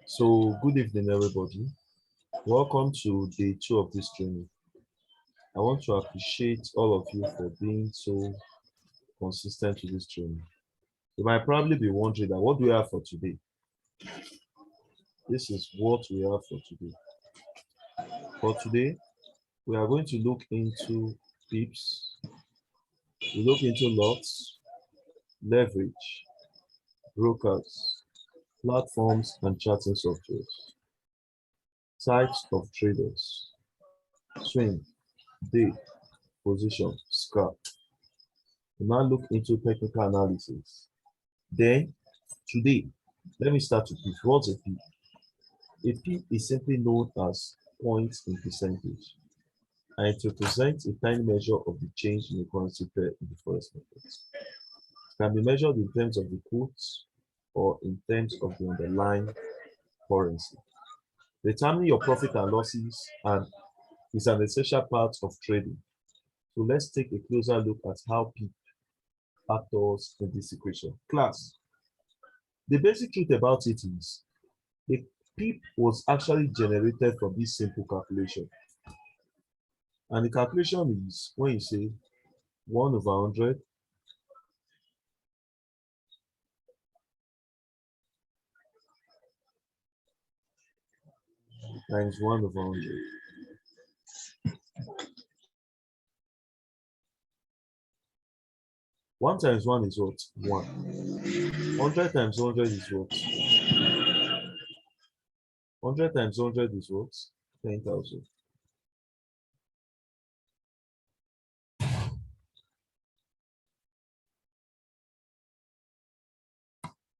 So, good evening, everybody. Welcome to day 2 of this training. I want to appreciate all of you for being so consistent with this training. You might probably be wondering that what do we have for today? This is what we have for today. For today, we are going to look into pips, we look into lots, leverage, brokers, platforms, and charting softwares, types of traders, swing, day, position, scalp. We now look into technical analysis. Then, today, let me start with PIP. What's a PIP? A PIP is simply known as points in percentage, and it represents a tiny measure of the change in the currency pair in the forex market. It can be measured in terms of the quotes or in terms of the underlying currency. Determining your profit and losses and is an essential part of trading. So let's take a closer look at how PIP factors in this equation. Class, the basic truth about it is the PIP was actually generated from this simple calculation. And the calculation is when you say 1 over 100 times 1 over 100. One times 1 is what? 1. 100 times 100 is what? 100 times 100 is what? 10,000.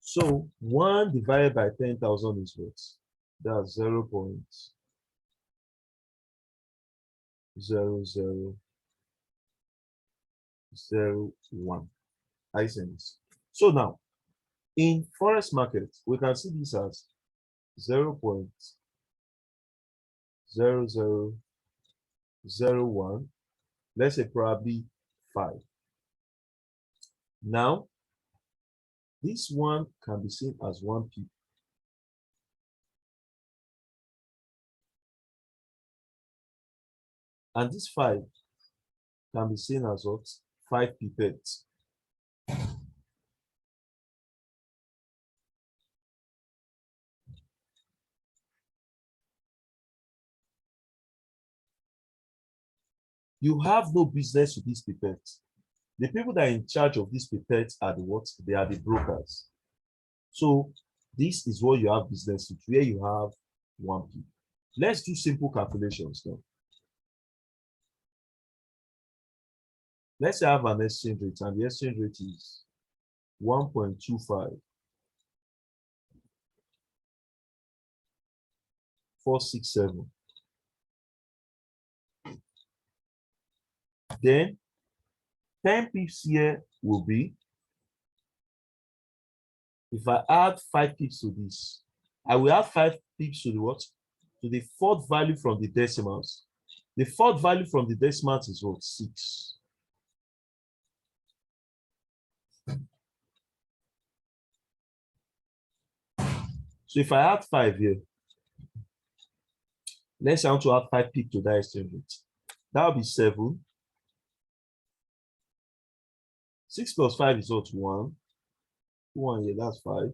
So 1 divided by 10,000 is what? That's 0.0001. I sense. So now, in forex market, we can see this as 0.0001, let's say probably 5. Now, this one can be seen as 1 pip. And this 5 can be seen as what? 5 pipettes. You have no business with these pipettes. The people that are in charge of these pipettes are the what? They are the brokers. So this is what you have business with, where you have 1 pip. Let's do simple calculations now. Let's say I have an exchange rate, and the exchange rate is 1.25 467. Then 10 pips here will be, if I add 5 pips to this, I will add 5 pips to the what? To the fourth value from the decimals. The fourth value from the decimals is what? 6. So if I add 5 here, let's say I want to add 5 pips to that exchange rate. That will be 7. 6 plus 5 is what? 1. 1 here, that's 5.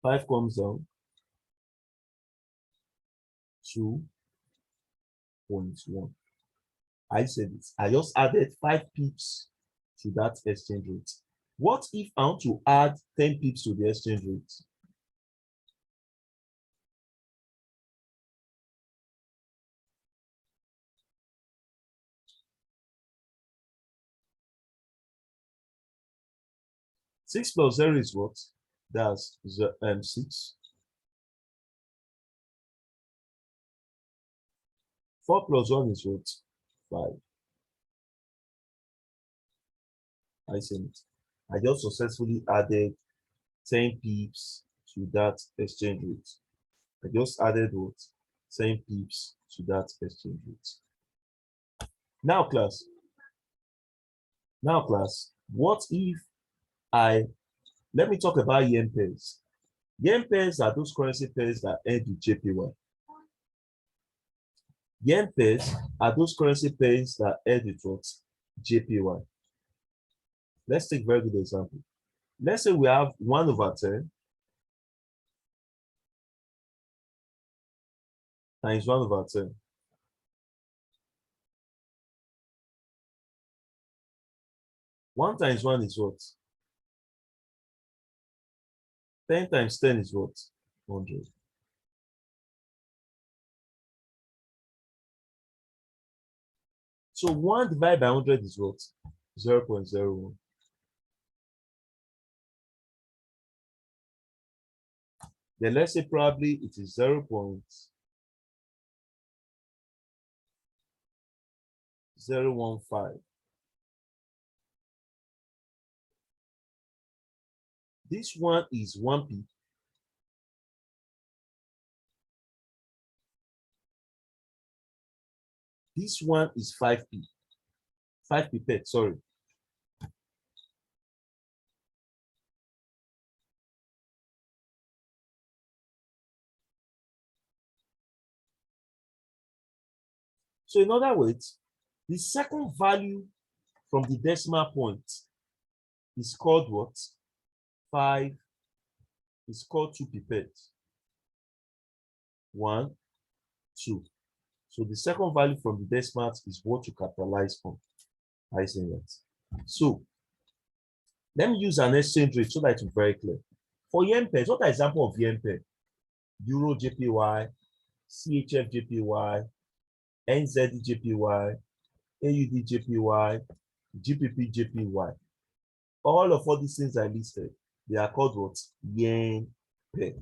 5 comes down. 2.1. I said it. I just added 5 pips to that exchange rate. What if I want to add 10 pips to the exchange rate? Six plus 0 is what? That's 6. 4 plus 1 is what? 5. I said it. I just successfully added 10 pips to that exchange rate. I just added what? 10 pips to that exchange rate. Now class, what if Let me talk about yen pairs. Yen pairs are those currency pairs that end with JPY. Yen pairs are those currency pairs that end with what? JPY. Let's take a very good example. Let's say we have 1/10 times 1/10. 1 times 1 is what? 10 times 10 is what? 100. So 1 divided by 100 is what? 0.01. Then let's say probably it is 0.015. This one is 1p. This one is 5p. 5p pet, sorry. So in other words, the second value from the decimal point is called what? 5 is called 2 pipette. 1, 2. So the second value from the decimal is what you capitalize on. I say that. So let me use an exchange rate so that it's very clear. For yen pairs, what are example of yen pair? Euro JPY, CHF JPY, NZD JPY, AUD JPY, GPP JPY. All these things I listed, they are called what? Yen pair.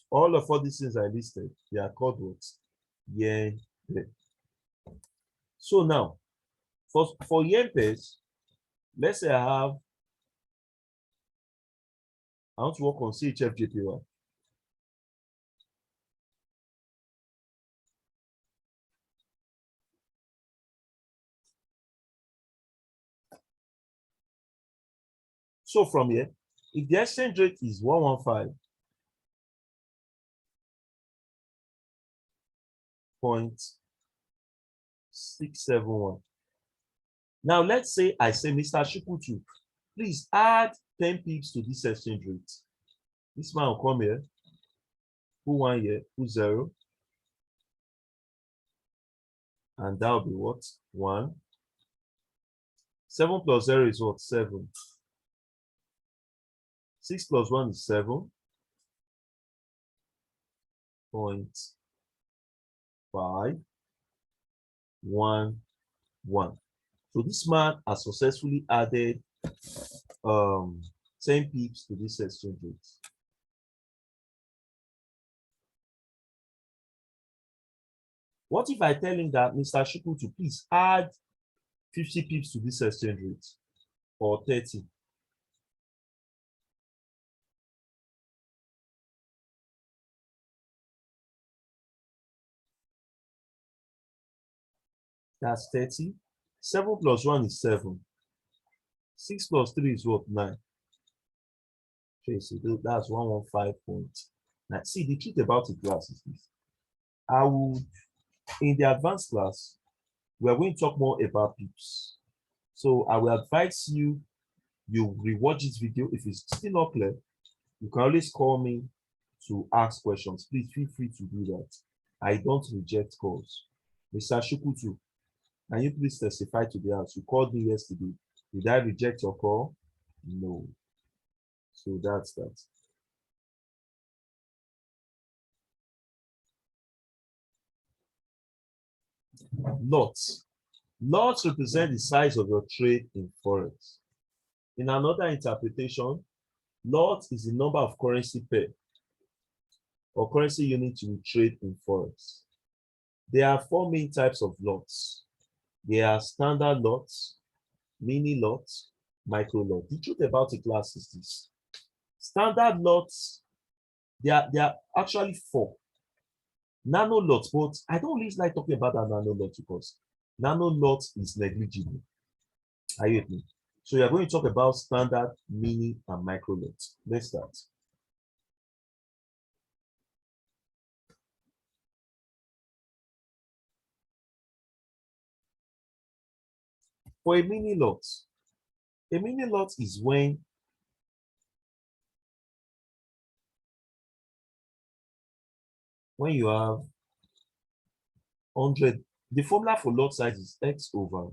All these things I listed, they are called what? Yen pair. So now, for yen pairs, let's say I want to work on CHF JPY. So from here, if the exchange rate is 115.671. Now let's say I say, Mr. Shukutu, please add 10 pips to this exchange rate. This man will come here, put 1 here, put 0. And that will be what? 1. 7 plus 0 is what? 7. 6 plus 1 is 7.511. So this man has successfully added 10 pips to this exchange rate. What if I tell him that, Mr. Shukutu, please add 50 pips to this exchange rate, or 30? That's 30. 7 plus 1 is 7. 6 plus 3 is what? 9. Okay, so that's 115. Now, see, the truth about the class is this. In the advanced class, we are going to talk more about pips. So I will advise you rewatch this video. If it's still not clear, you can always call me to ask questions. Please feel free to do that. I don't reject calls. Mr. Shukutu, can you please testify to the house? You called me yesterday. Did I reject your call? No. So that's that. Lots. Lots represent the size of your trade in forex. In another interpretation, lot is the number of currency pair or currency units you trade in forex. There are 4 main types of lots. There are standard lots, mini lots, micro lots. The truth about the class is this. Standard lots, there are actually 4. Nano lots, but I don't really like talking about that nano lot because nano lot is negligible. Are you with me? So you're going to talk about standard, mini, and micro lots. Let's start. For a mini lot is when you have 100. The formula for lot size is x over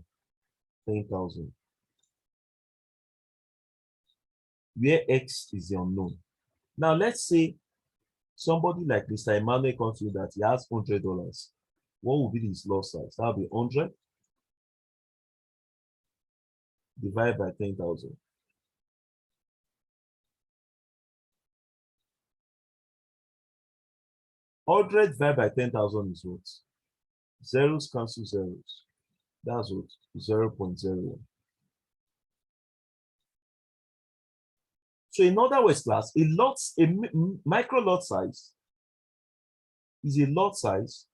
10,000, where x is the unknown. Now let's say somebody like Mr. Emmanuel comes to you that he has $100. What will be his lot size? That will be 100 divided by 10,000. 100 divided by 10,000 is what? Zeros cancel zeros. That's what? 0.01. So in other words, class, a micro lot size is a lot size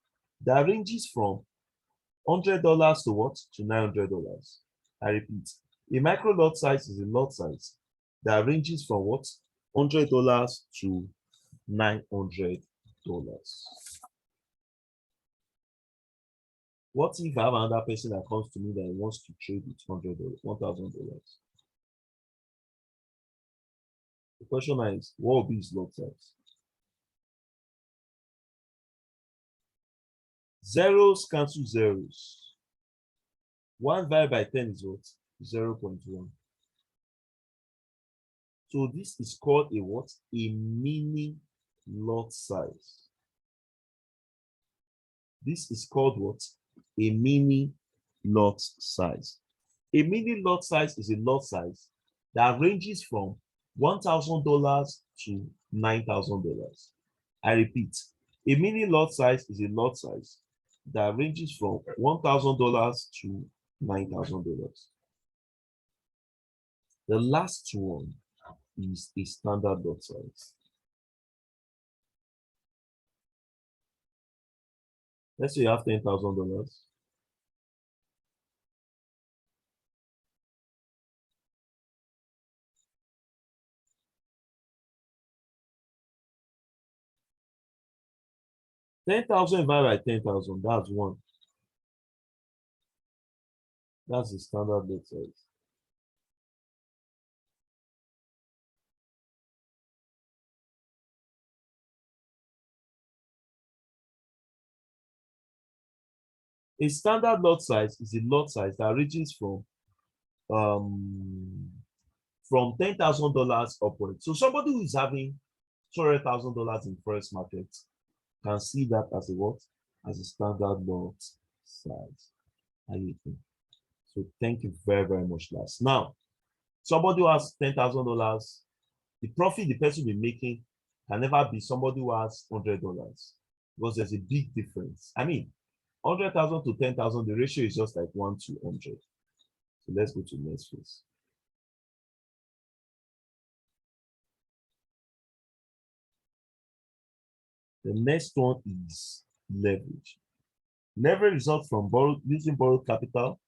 that ranges from $100 to what? To $900. I repeat, a micro lot size is a lot size that ranges from what? $100 to $900. What if I have another person that comes to me that wants to trade with $100, $1,000? The question is, what will be his lot size? Zeros cancel zeros. 1 divided by 10 is what? 0.1. So this is called a what? A mini lot size. This is called what? A mini lot size. A mini lot size is a lot size that ranges from $1,000 to $9,000. I repeat, a mini lot size is a lot size that ranges from $1,000 to $9,000. The last one is a standard lot size. Let's say you have $10,000. $10,000 divided by 10,000, that's one. That's the standard lot size. A standard lot size is a lot size that ranges from $10,000 upward. So somebody who is having $200,000 in forex market can see that as a what? As a standard lot size. How you think? So thank you very, very much, class. Now, somebody who has $10,000, the profit the person will be making can never be somebody who has $100 because there's a big difference. I mean, 100,000 to 10,000, the ratio is just like 1 to 100. So let's go to the next phase. The next one is leverage. Leverage results from using borrowed capital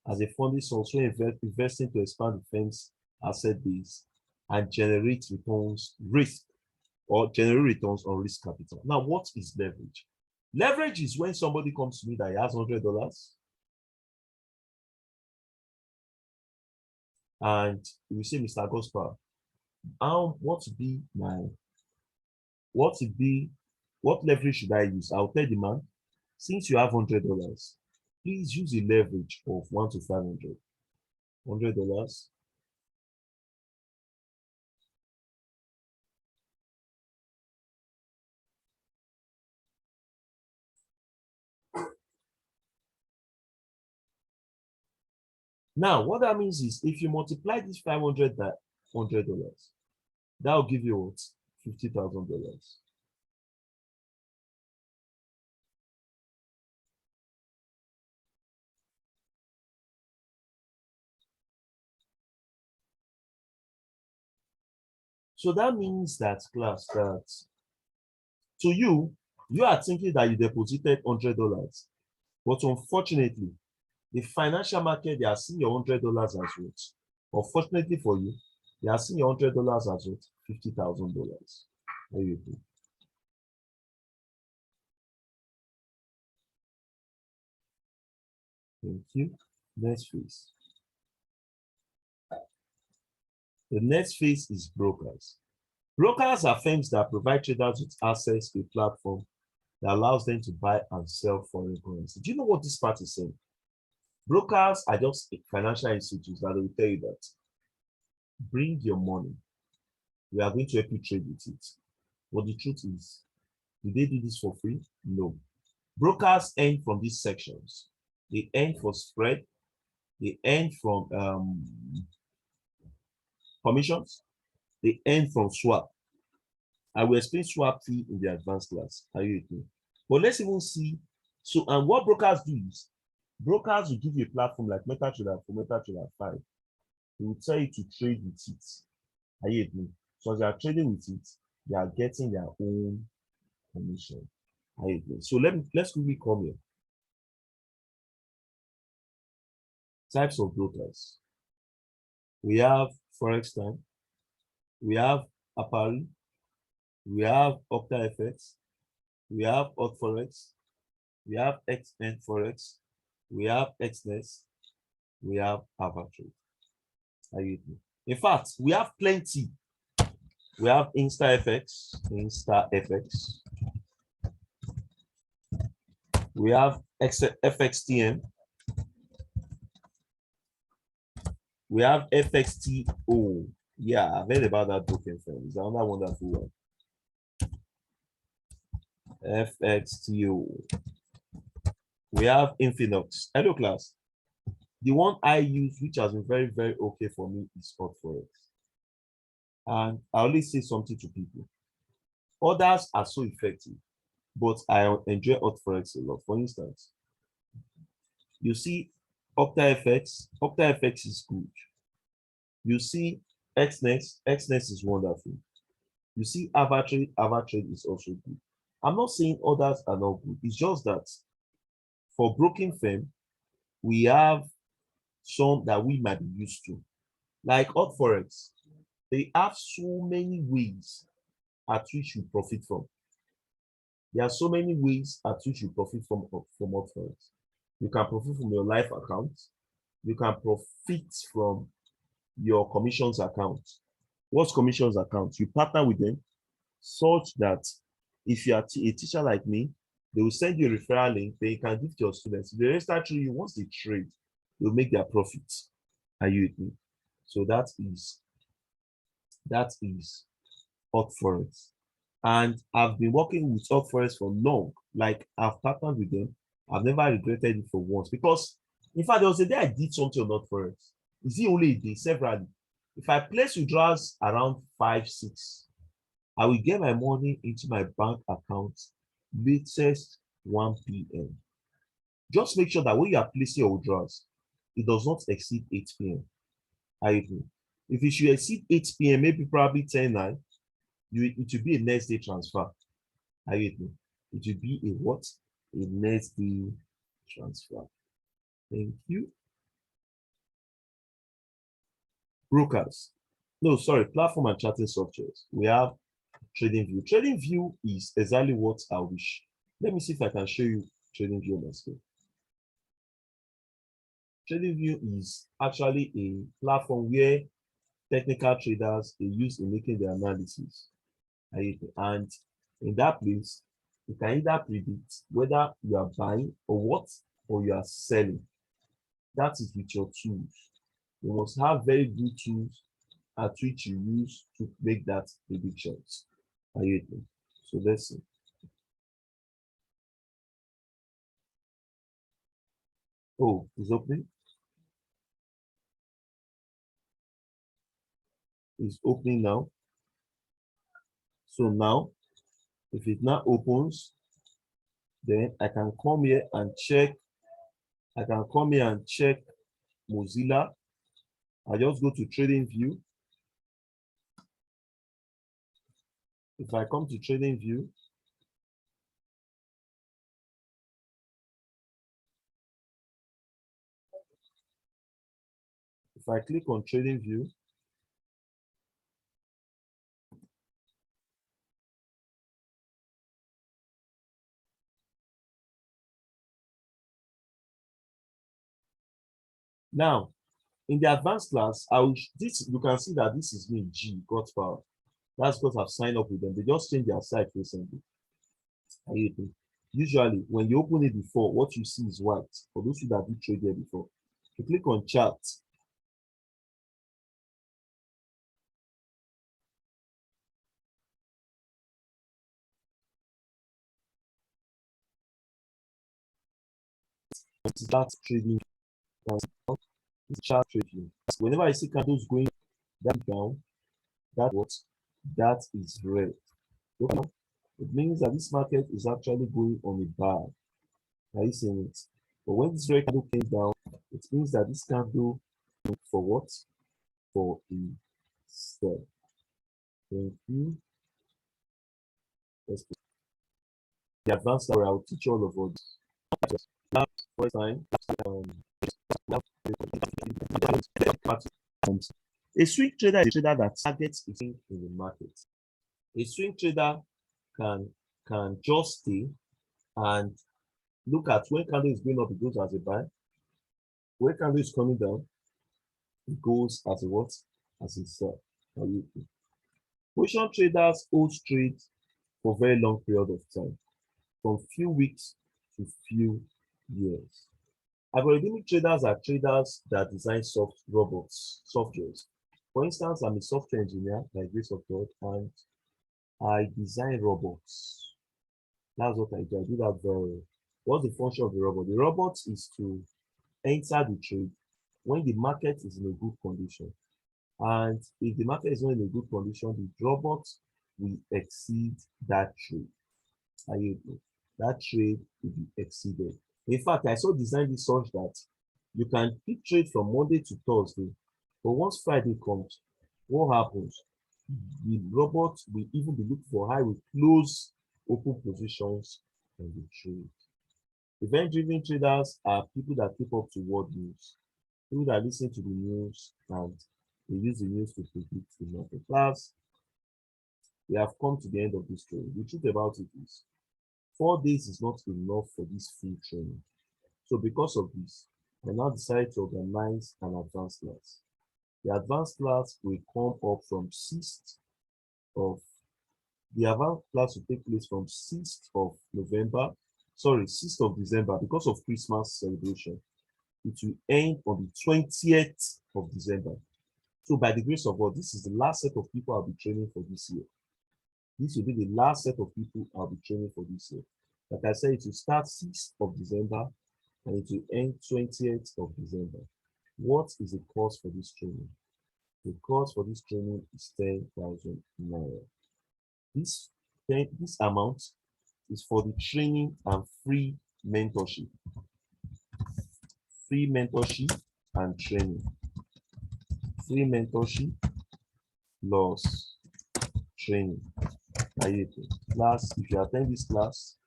as a funding source when investing to expand the firm's asset base and generate returns on risk capital. Now, what is leverage? Leverage is when somebody comes to me that he has $100 and we say, Mr. Gosper, what leverage should I use? I'll tell the man, since you have $100, please use a leverage of 1 to 500. $100. Now, what that means is if you multiply this 500 by $100, that will give you what? $50,000. So that means that, class, that to you, you are thinking that you deposited $100, but unfortunately, the financial market, they are seeing your $100 as what? Unfortunately for you, they are seeing your $100 as what? $50,000. There you go. Thank you. Next phase. The next phase is brokers. Brokers are firms that provide traders with access to a platform that allows them to buy and sell foreign currency. Do you know what this part is saying? Brokers are just financial institutions that will tell you that bring your money. We are going to help you trade with it. But the truth is, do they do this for free? No. Brokers earn from these sections. They earn for spread. They earn from commissions. They earn from swap. I will explain swap fee in the advanced class. Are you with me? But let's even see. So, and what brokers do is, brokers will give you a platform like MetaTrader 4, MetaTrader 5. They will tell you to trade with it. Are you with me? So as they are trading with it, they are getting their own commission. Are you with me? So let's quickly come here. Types of brokers. We have Forex Time. We have Apari. We have OctaFX. We have Hot Forex. We have XN Forex. We have XNES. We have AvaTrade. Are you with me? In fact, we have plenty. We have InstaFX. We have FXTM. We have FXTO. Yeah, I've heard about that token firm. It's another wonderful one. FXTO. We have Infinox. Hello, class. The one I use, which has been very, very okay for me, is Hot Forex. And I always say something to people. Others are so effective, but I enjoy Hot Forex a lot. For instance, you see OctaFX. OctaFX is good. You see XNES is wonderful. You see AvaTrade is also good. I'm not saying others are not good. It's just that for broking firm, we have some that we might be used to. Like Hot Forex, they have so many ways at which you profit from. There are so many ways at which you profit from Hot Forex. You can profit from your life account. You can profit from your commissions account. What's commissions account? You partner with them such that if you are a teacher like me, they will send you a referral link, then you can give to your students. If they register through you, once they trade, they'll make their profits. Are you with me? So that is Hot Forex. And I've been working with Hot Forex for long. Like I've partnered with them. I've never regretted it for once. Because in fact, there was a day I did something on Hot Forex. Is it only a day, severally? If I place withdrawals around 5, 6, I will get my money into my bank account latest 1 p.m. Just make sure that when you are placing your withdrawals, it does not exceed 8 p.m. If it should exceed 8 p.m., maybe probably 10:09, it will be a next day transfer. It will be a what? A next day transfer. Thank you. Brokers. No, sorry, platform and charting softwares. We have Tradingview. Tradingview is exactly what I wish. Let me see if I can show you Tradingview on my screen. Tradingview is actually a platform where technical traders they use in making their analysis. And in that place, you can either predict whether you are buying or you are selling. That is with your tools. You must have very good tools at which you use to make that predictions. So let's see. Oh, it's opening. It's opening now. So now, if it now opens, then I can come here and check. I can come here and check Mozilla. I just go to Tradingview. If I come to Tradingview, If I click on Tradingview, now in the advanced class, this you can see that this is me, G, God's power. That's because I've signed up with them. They just changed their site recently. Usually, when you open it before, what you see is white. For those who that did trade there before, you click on chart. Start trading. Chart trading. Whenever I see candles going down, that is red. Okay. It means that this market is actually going on a buy. Are you seeing it? But when this red candle came down, it means that this candle for what? For a sell. Thank you. Let's the advanced area. I'll teach all of us. First time. A swing trader is a trader that targets a thing in the market. A swing trader can just stay and look at when candle is going up, it goes as a buy. When candle is coming down, it goes as a what? As a sell. Position traders hold trade for very long period of time, from few weeks to few years. Algorithmic traders are traders that design softwares. For instance, I'm a software engineer by grace of God, and I design robots. That's what I do. I do that very well. What's the function of the robot? The robot is to enter the trade when the market is in a good condition. And if the market is not in a good condition, the robot will exceed that trade. That trade will be exceeded. In fact, I so designed this such that you can pick trade from Monday to Thursday. But once Friday comes, what happens? The robot will even be looking for how we close open positions on the trade. Event-driven traders are people that keep up to world news, people that listen to the news and they use the news to predict the market. Class, we have come to the end of this training. The truth about it is, 4 days is not enough for this full training. So because of this, I now decided to organize an advanced class. The advanced class will come up from 6th of the advanced class will take place from 6th of November, sorry, 6th of December, because of Christmas celebration. It will end on the 20th of December. So by the grace of God, this is the last set of people I'll be training for this year. This will be the last set of people I'll be training for this year. Like I said, it will start 6th of December and it will end 20th of December. What is the cost for this training? The cost for this training is 10,000 naira. This amount is for the training and free mentorship. Free mentorship and training. Free mentorship plus training. Class, if you attend this class,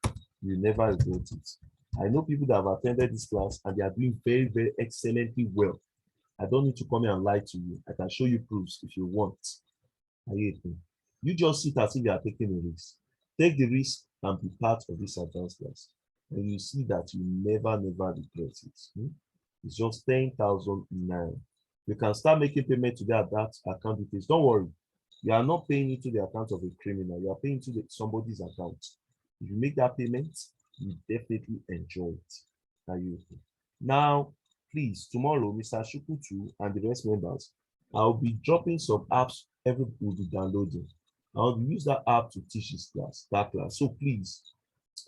you never regret it. I know people that have attended this class and they are doing very, very excellently well. I don't need to come here and lie to you. I can show you proofs if you want. You just sit as if you are taking a risk. Take the risk and be part of this advanced class. And you see that you never regret it. It's just 10,000 naira. You can start making payment today at that account details. Don't worry. You are not paying into the account of a criminal. You are paying into somebody's account. If you make that payment, you definitely enjoy it. Now, please, tomorrow, Mr. Shukutu and the rest members, I'll be dropping some apps everybody will be downloading. I'll use that app to teach that class. So please,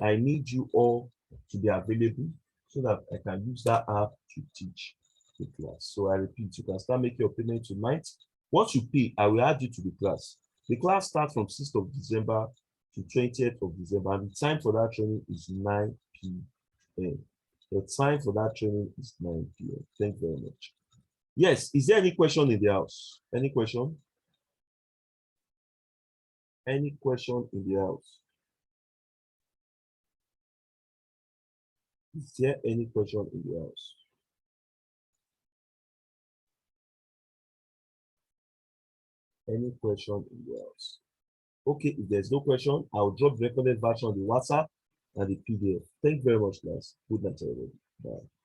I need you all to be available so that I can use that app to teach the class. So I repeat, you can start making your payment tonight. Once you pay, I will add you to the class. The class starts from 6th of December to 20th of December. And the time for that training is 9 p.m. The time for that training is 9 p.m. Thank you very much. Yes, is there any question in the house? Any question? Any question in the house? Is there any question in the house? Any question in the house? Okay, if there's no question, I'll drop the recorded version on the WhatsApp and the PDF. Thank you very much, guys. Good night, everybody. Bye.